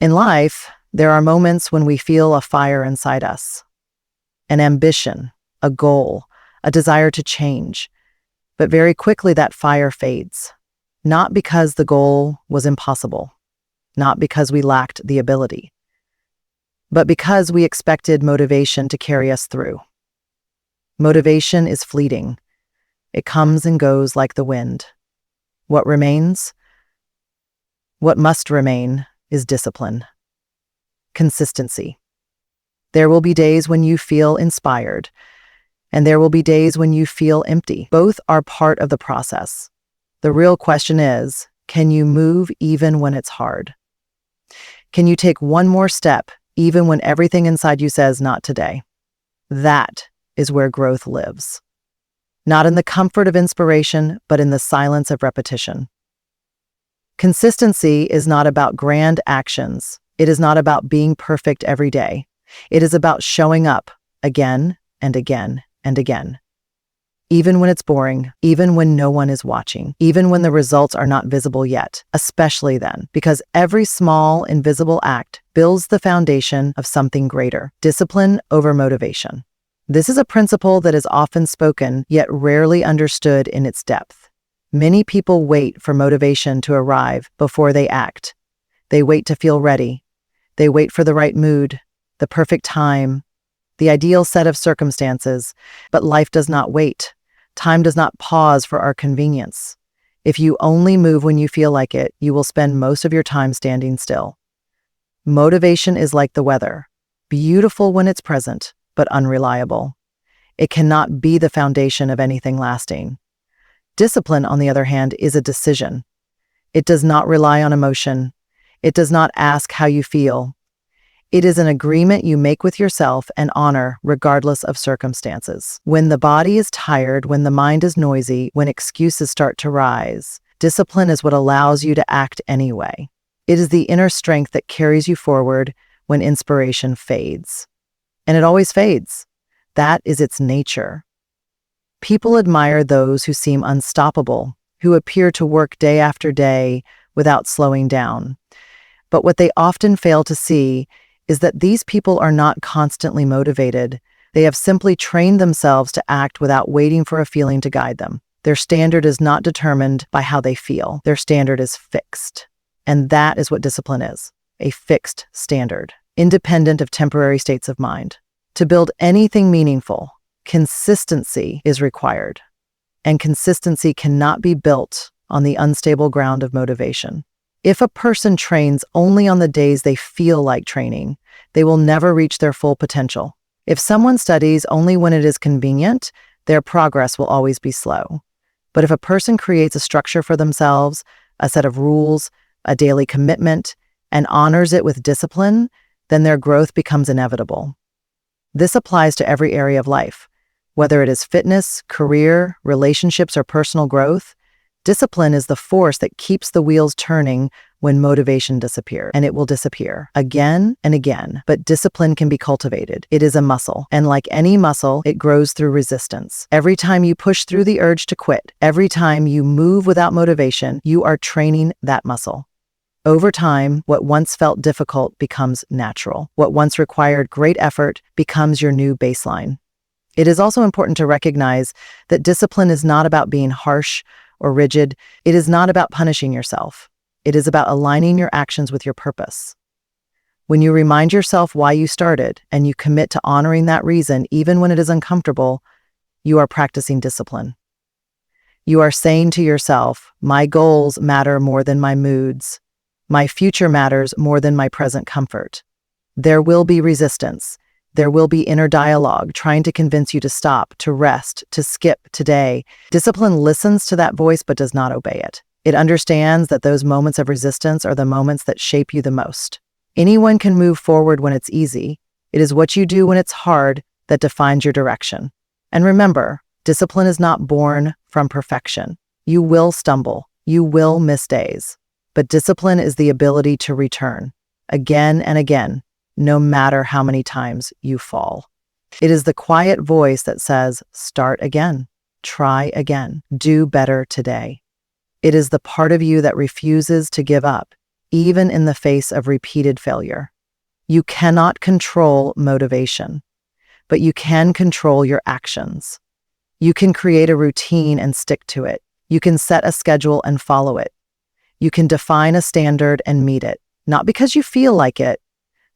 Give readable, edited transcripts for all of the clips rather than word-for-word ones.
In life, there are moments when we feel a fire inside us, an ambition, a goal, a desire to change. But very quickly that fire fades. Not because the goal was impossible, not because we lacked the ability, but because we expected motivation to carry us through. Motivation is fleeting. It comes and goes like the wind. What remains? What must remain is discipline. Consistency. There will be days when you feel inspired, and there will be days when you feel empty. Both are part of the process. The real question is, can you move even when it's hard? Can you take one more step even when everything inside you says not today? That is where growth lives. Not in the comfort of inspiration, but in the silence of repetition. Consistency is not about grand actions. It is not about being perfect every day. It is about showing up again and again and again. Even when it's boring, even when no one is watching, even when the results are not visible yet, especially then, because every small, invisible act builds the foundation of something greater. Discipline over motivation. This is a principle that is often spoken, yet rarely understood in its depth. Many people wait for motivation to arrive before they act. They wait to feel ready. They wait for the right mood, the perfect time, the ideal set of circumstances. But life does not wait. Time does not pause for our convenience. If you only move when you feel like it, you will spend most of your time standing still. Motivation is like the weather, beautiful when it's present, but unreliable. It cannot be the foundation of anything lasting. Discipline, on the other hand, is a decision. It does not rely on emotion. It does not ask how you feel. It is an agreement you make with yourself and honor regardless of circumstances. When the body is tired, when the mind is noisy, when excuses start to rise, discipline is what allows you to act anyway. It is the inner strength that carries you forward when inspiration fades. And it always fades. That is its nature. People admire those who seem unstoppable, who appear to work day after day without slowing down. But what they often fail to see is that these people are not constantly motivated. They have simply trained themselves to act without waiting for a feeling to guide them. Their standard is not determined by how they feel. Their standard is fixed. And that is what discipline is, a fixed standard, independent of temporary states of mind. To build anything meaningful, consistency is required. And consistency cannot be built on the unstable ground of motivation. If a person trains only on the days they feel like training, they will never reach their full potential. If someone studies only when it is convenient, their progress will always be slow. But if a person creates a structure for themselves, a set of rules, a daily commitment, and honors it with discipline, then their growth becomes inevitable. This applies to every area of life. Whether it is fitness, career, relationships, or personal growth, discipline is the force that keeps the wheels turning when motivation disappears, and it will disappear again and again. But discipline can be cultivated. It is a muscle, and like any muscle, it grows through resistance. Every time you push through the urge to quit, every time you move without motivation, you are training that muscle. Over time, what once felt difficult becomes natural. What once required great effort becomes your new baseline. It is also important to recognize that discipline is not about being harsh or rigid. It is not about punishing yourself. It is about aligning your actions with your purpose. When you remind yourself why you started and you commit to honoring that reason, even when it is uncomfortable, you are practicing discipline. You are saying to yourself, my goals matter more than my moods. My future matters more than my present comfort. There will be resistance. There will be inner dialogue trying to convince you to stop, to rest, to skip today. Discipline listens to that voice but does not obey it. It understands that those moments of resistance are the moments that shape you the most. Anyone can move forward when it's easy. It is what you do when it's hard that defines your direction. And remember, discipline is not born from perfection. You will stumble. You will miss days. But discipline is the ability to return again and again, no matter how many times you fall. It is the quiet voice that says, start again, try again, do better today. It is the part of you that refuses to give up, even in the face of repeated failure. You cannot control motivation, but you can control your actions. You can create a routine and stick to it. You can set a schedule and follow it. You can define a standard and meet it, not because you feel like it,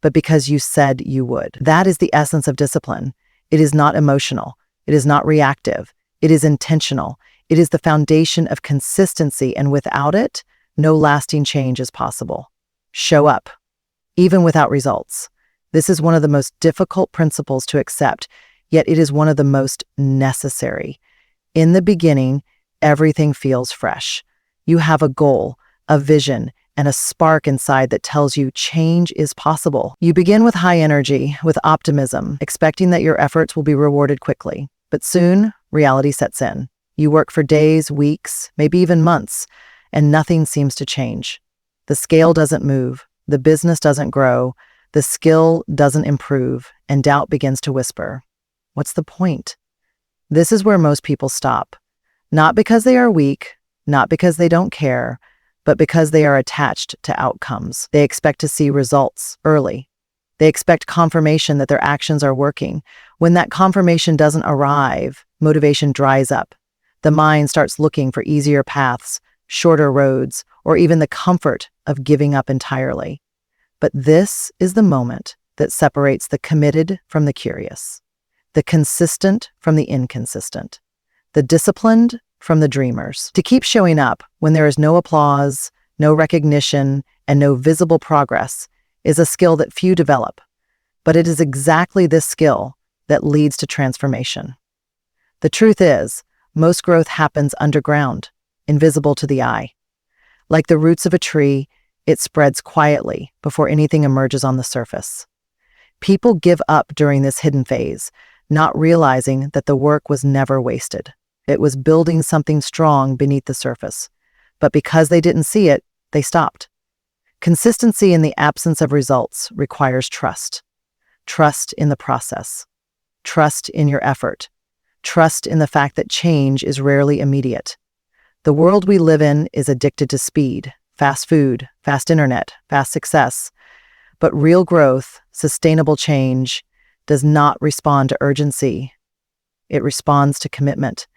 but because you said you would. That is the essence of discipline. It is not emotional. It is not reactive. It is intentional. It is the foundation of consistency, and without it, no lasting change is possible. Show up, even without results. This is one of the most difficult principles to accept, yet it is one of the most necessary. In the beginning, everything feels fresh. You have a goal, a vision, and a spark inside that tells you change is possible. You begin with high energy, with optimism, expecting that your efforts will be rewarded quickly. But soon, reality sets in. You work for days, weeks, maybe even months, and nothing seems to change. The scale doesn't move, the business doesn't grow, the skill doesn't improve, and doubt begins to whisper. What's the point? This is where most people stop. Not because they are weak, not because they don't care, but because they are attached to outcomes. They expect to see results early. They expect confirmation that their actions are working. When that confirmation doesn't arrive, motivation dries up. The mind starts looking for easier paths, shorter roads, or even the comfort of giving up entirely. But this is the moment that separates the committed from the curious, the consistent from the inconsistent, the disciplined from the dreamers. To keep showing up when there is no applause, no recognition, and no visible progress is a skill that few develop. But it is exactly this skill that leads to transformation. The truth is, most growth happens underground, invisible to the eye. Like the roots of a tree, it spreads quietly before anything emerges on the surface. People give up during this hidden phase, not realizing that the work was never wasted. It was building something strong beneath the surface. But because they didn't see it, they stopped. Consistency in the absence of results requires trust. Trust in the process. Trust in your effort. Trust in the fact that change is rarely immediate. The world we live in is addicted to speed, fast food, fast internet, fast success. But real growth, sustainable change, does not respond to urgency. It responds to commitment.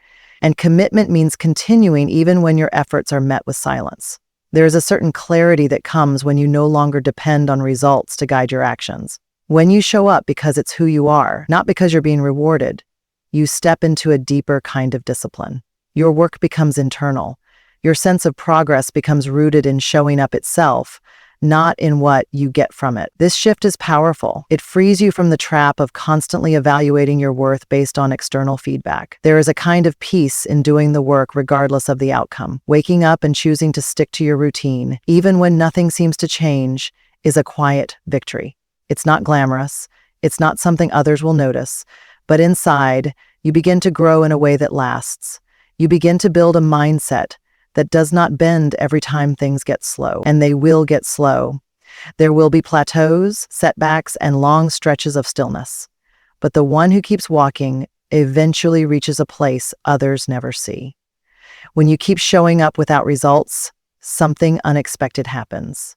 And commitment means continuing even when your efforts are met with silence. There is a certain clarity that comes when you no longer depend on results to guide your actions. When you show up because it's who you are, not because you're being rewarded, you step into a deeper kind of discipline. Your work becomes internal. Your sense of progress becomes rooted in showing up itself, not in what you get from it. This shift is powerful. It frees you from the trap of constantly evaluating your worth based on external feedback. There is a kind of peace in doing the work regardless of the outcome. Waking up and choosing to stick to your routine, even when nothing seems to change, is a quiet victory. It's not glamorous. It's not something others will notice. But inside, you begin to grow in a way that lasts. You begin to build a mindset that does not bend every time things get slow. And they will get slow. There will be plateaus, setbacks, and long stretches of stillness. But the one who keeps walking eventually reaches a place others never see. When you keep showing up without results, something unexpected happens.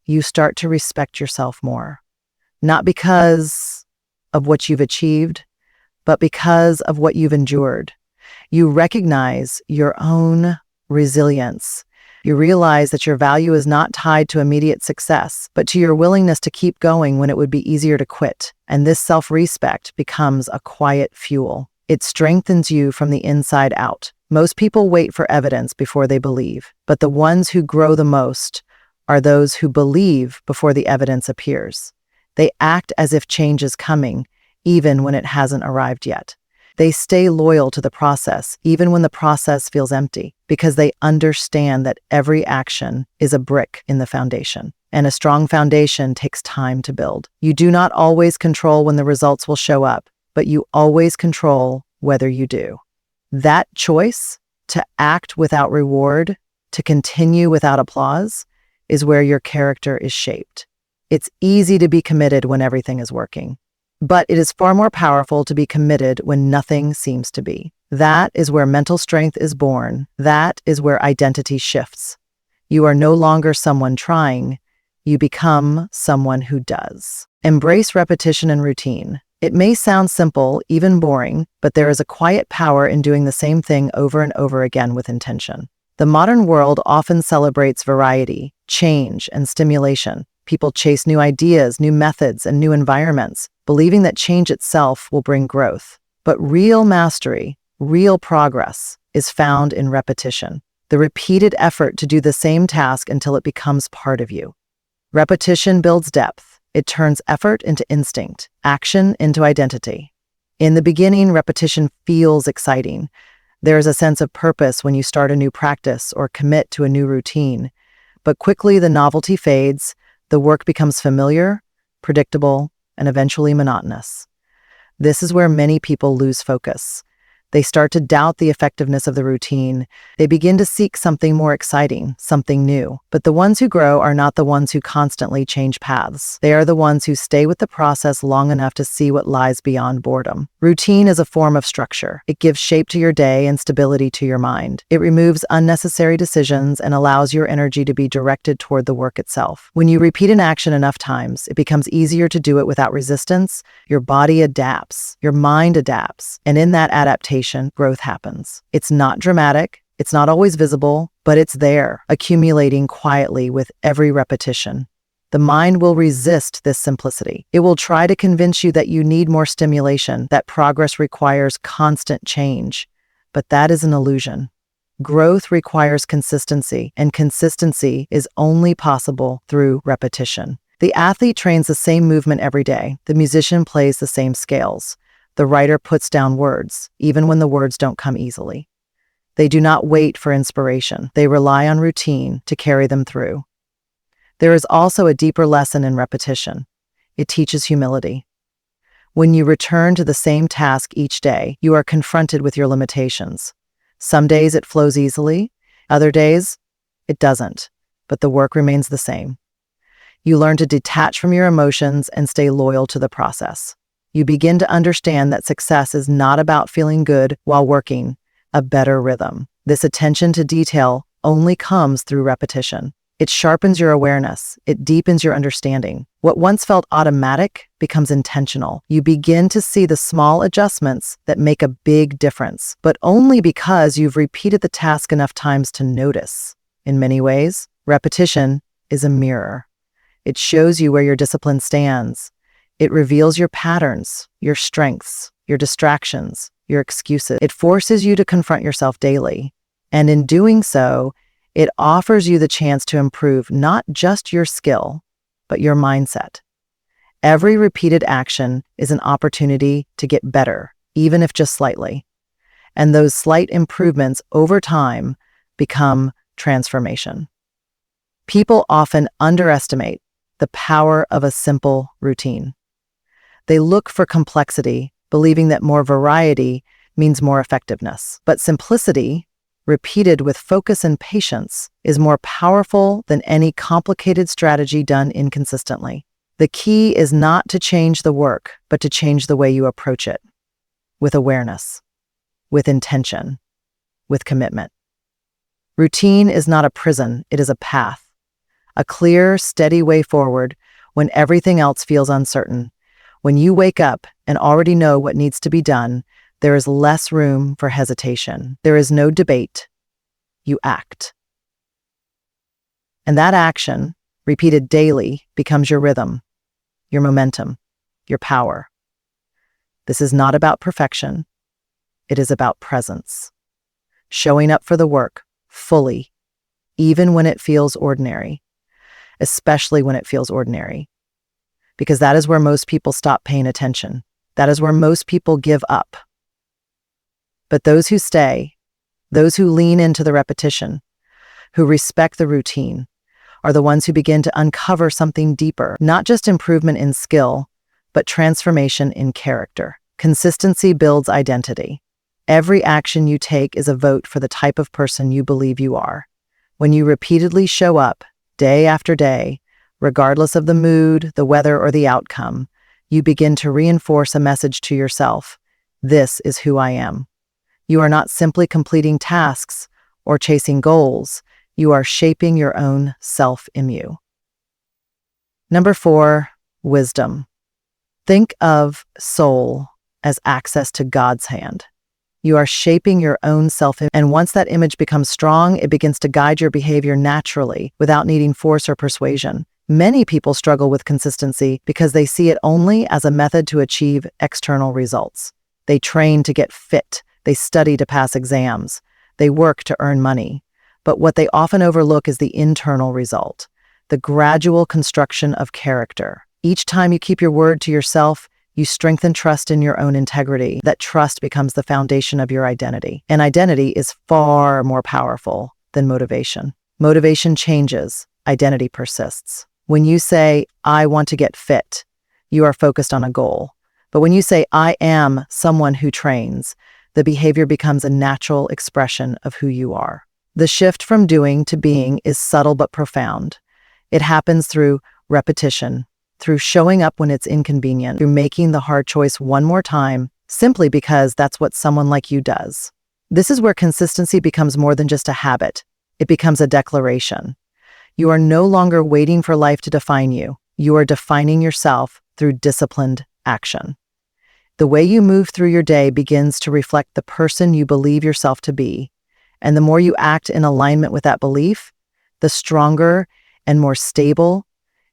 You start to respect yourself more. Not because of what you've achieved, but because of what you've endured. You recognize your own resilience. You realize that your value is not tied to immediate success, but to your willingness to keep going when it would be easier to quit. And this self-respect becomes a quiet fuel. It strengthens you from the inside out. Most people wait for evidence before they believe, but the ones who grow the most are those who believe before the evidence appears. They act as if change is coming, even when it hasn't arrived yet. They stay loyal to the process, even when the process feels empty, because they understand that every action is a brick in the foundation, and a strong foundation takes time to build. You do not always control when the results will show up, but you always control whether you do. That choice, to act without reward, to continue without applause, is where your character is shaped. It's easy to be committed when everything is working. But it is far more powerful to be committed when nothing seems to be. That is where mental strength is born. That is where identity shifts. You are no longer someone trying. You become someone who does. Embrace repetition and routine. It may sound simple, even boring, but there is a quiet power in doing the same thing over and over again with intention. The modern world often celebrates variety, change, and stimulation. People chase new ideas, new methods, and new environments, believing that change itself will bring growth. But real mastery, real progress, is found in repetition. The repeated effort to do the same task until it becomes part of you. Repetition builds depth. It turns effort into instinct, action into identity. In the beginning, repetition feels exciting. There is a sense of purpose when you start a new practice or commit to a new routine. But quickly the novelty fades, the work becomes familiar, predictable, and eventually monotonous. This is where many people lose focus. They start to doubt the effectiveness of the routine. They begin to seek something more exciting, something new. But the ones who grow are not the ones who constantly change paths. They are the ones who stay with the process long enough to see what lies beyond boredom. Routine is a form of structure. It gives shape to your day and stability to your mind. It removes unnecessary decisions and allows your energy to be directed toward the work itself. When you repeat an action enough times, it becomes easier to do it without resistance. Your body adapts, your mind adapts, and in that adaptation, growth happens. It's not dramatic, it's not always visible, but it's there, accumulating quietly with every repetition. The mind will resist this simplicity. It will try to convince you that you need more stimulation, that progress requires constant change. But that is an illusion. Growth requires consistency, and consistency is only possible through repetition. The athlete trains the same movement every day. The musician plays the same scales. The writer puts down words, even when the words don't come easily. They do not wait for inspiration. They rely on routine to carry them through. There is also a deeper lesson in repetition. It teaches humility. When you return to the same task each day, you are confronted with your limitations. Some days it flows easily, other days it doesn't, but the work remains the same. You learn to detach from your emotions and stay loyal to the process. You begin to understand that success is not about feeling good while working, a better rhythm. This attention to detail only comes through repetition. It sharpens your awareness. It deepens your understanding. What once felt automatic becomes intentional. You begin to see the small adjustments that make a big difference, but only because you've repeated the task enough times to notice. In many ways, repetition is a mirror. It shows you where your discipline stands. It reveals your patterns, your strengths, your distractions, your excuses. It forces you to confront yourself daily. And in doing so, it offers you the chance to improve not just your skill, but your mindset. Every repeated action is an opportunity to get better, even if just slightly. And those slight improvements over time become transformation. People often underestimate the power of a simple routine. They look for complexity, believing that more variety means more effectiveness. But simplicity, repeated with focus and patience, is more powerful than any complicated strategy done inconsistently. The key is not to change the work, but to change the way you approach it, with awareness, with intention, with commitment. Routine is not a prison, it is a path, a clear, steady way forward when everything else feels uncertain. When you wake up and already know what needs to be done, there is less room for hesitation. There is no debate. You act. And that action, repeated daily, becomes your rhythm, your momentum, your power. This is not about perfection. It is about presence. Showing up for the work fully, even when it feels ordinary, especially when it feels ordinary. Because that is where most people stop paying attention. That is where most people give up. But those who stay, those who lean into the repetition, who respect the routine, are the ones who begin to uncover something deeper, not just improvement in skill, but transformation in character. Consistency builds identity. Every action you take is a vote for the type of person you believe you are. When you repeatedly show up, day after day, regardless of the mood, the weather, or the outcome, you begin to reinforce a message to yourself. This is who I am. You are not simply completing tasks or chasing goals. You are shaping your own self-image. Number 4, wisdom. Think of soul as access to God's hand. You are shaping your own self, and once that image becomes strong, it begins to guide your behavior naturally without needing force or persuasion. Many people struggle with consistency because they see it only as a method to achieve external results. They train to get fit, they study to pass exams, they work to earn money. But what they often overlook is the internal result, the gradual construction of character. Each time you keep your word to yourself, you strengthen trust in your own integrity. That trust becomes the foundation of your identity. And identity is far more powerful than motivation. Motivation changes, identity persists. When you say, I want to get fit, you are focused on a goal. But when you say, I am someone who trains, the behavior becomes a natural expression of who you are. The shift from doing to being is subtle but profound. It happens through repetition, through showing up when it's inconvenient, through making the hard choice one more time, simply because that's what someone like you does. This is where consistency becomes more than just a habit. It becomes a declaration. You are no longer waiting for life to define you. You are defining yourself through disciplined action. The way you move through your day begins to reflect the person you believe yourself to be. And the more you act in alignment with that belief, the stronger and more stable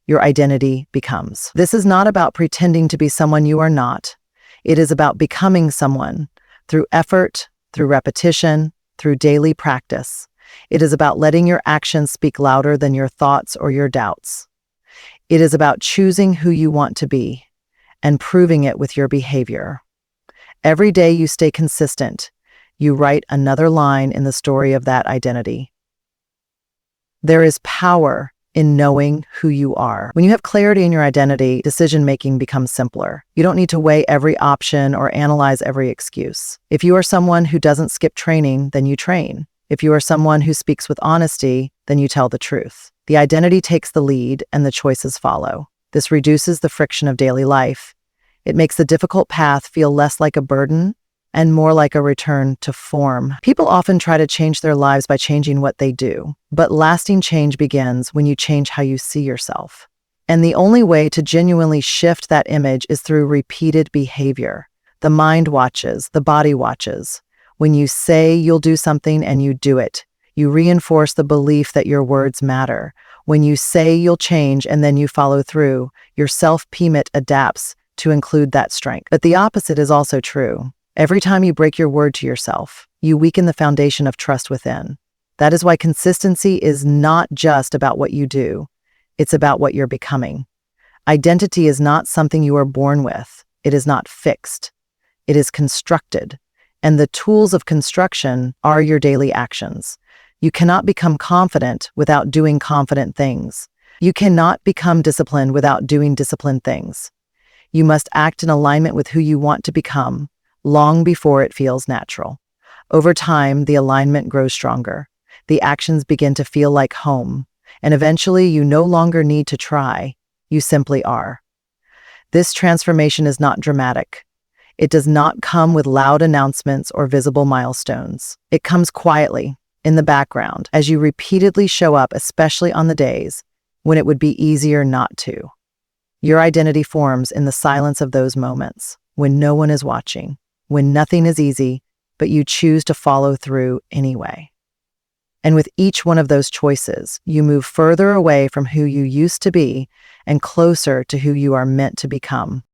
your identity becomes. This is not about pretending to be someone you are not. It is about becoming someone through effort, through repetition, through daily practice. It is about letting your actions speak louder than your thoughts or your doubts. It is about choosing who you want to be and proving it with your behavior. Every day you stay consistent, you write another line in the story of that identity. There is power in knowing who you are. When you have clarity in your identity, decision-making becomes simpler. You don't need to weigh every option or analyze every excuse. If you are someone who doesn't skip training, then you train. If you are someone who speaks with honesty, then you tell the truth. The identity takes the lead and the choices follow. This reduces the friction of daily life. It makes the difficult path feel less like a burden and more like a return to form. People often try to change their lives by changing what they do, but lasting change begins when you change how you see yourself. And the only way to genuinely shift that image is through repeated behavior. The mind watches, the body watches. When you say you'll do something and you do it, you reinforce the belief that your words matter. When you say you'll change and then you follow through, your self-payment adapts to include that strength. But the opposite is also true. Every time you break your word to yourself, you weaken the foundation of trust within. That is why consistency is not just about what you do. It's about what you're becoming. Identity is not something you are born with. It is not fixed. It is constructed. And the tools of construction are your daily actions. You cannot become confident without doing confident things. You cannot become disciplined without doing disciplined things. You must act in alignment with who you want to become, long before it feels natural. Over time, the alignment grows stronger. The actions begin to feel like home, and eventually you no longer need to try. You simply are. This transformation is not dramatic. It does not come with loud announcements or visible milestones. It comes quietly, in the background, as you repeatedly show up, especially on the days when it would be easier not to. Your identity forms in the silence of those moments, when no one is watching, when nothing is easy, but you choose to follow through anyway. And with each one of those choices, you move further away from who you used to be and closer to who you are meant to become.